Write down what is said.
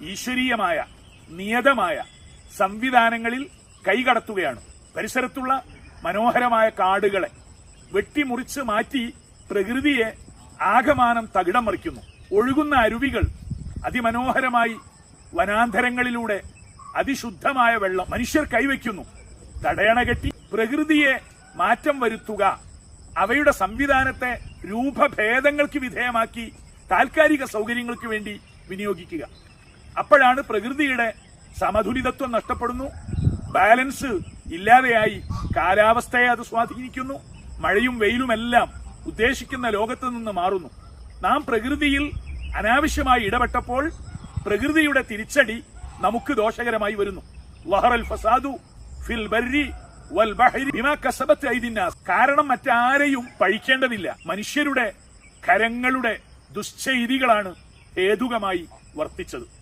ഈശ്വരീയമായ നിയതമായ സംവിധാനങ്ങളിൽ കൈകടത്തുകയാണ്. പരിസരത്തുള്ള മനോഹരമായ കാടുകളെ വെട്ടിമുറിച്ച് മാറ്റി പ്രകൃതിയെ ആകമാനം തകിടം മറിക്കുന്നു. ഒഴുകുന്ന അരുവികൾ അതിമനോഹരമായി വനാന്തരങ്ങളിലൂടെ അതിശുദ്ധമായ വെള്ളം മനുഷ്യർ കൈവയ്ക്കുന്നു. തടയണ കെട്ടി പ്രകൃതിയെ മാറ്റം വരുത്തുക, അവയുടെ സംവിധാനത്തെ രൂപഭേദങ്ങൾക്ക് വിധേയമാക്കി താൽക്കാലിക സൗകര്യങ്ങൾക്ക് വേണ്ടി വിനിയോഗിക്കുക. അപ്പോഴാണ് പ്രകൃതിയുടെ സമതുലിതത്വം നഷ്ടപ്പെടുന്നു, ബാലൻസ് ഇല്ലാതെയായി കാലാവസ്ഥയെ അത് സ്വാധീനിക്കുന്നു, മഴയും വെയിലുമെല്ലാം ഉദ്ദേശിക്കുന്ന ലോകത്ത് നിന്ന് മാറുന്നു. നാം പ്രകൃതിയിൽ അനാവശ്യമായി ഇടപെട്ടപ്പോൾ പ്രകൃതിയുടെ തിരിച്ചടി നമുക്ക് ദോഷകരമായി വരുന്നു. ലഹറൽ ഫസാദു ഫിൽ ബർരി വൽ ബഹരി ബിമാ കസബത് ഐദിന്നാസ്. കാരണം മറ്റാരെയും പഴിക്കേണ്ടതില്ല, മനുഷ്യരുടെ കരങ്ങളുടെ ദുശ്ചെയ്തികളാണ് ഹേതുകമായി വർത്തിച്ചത്.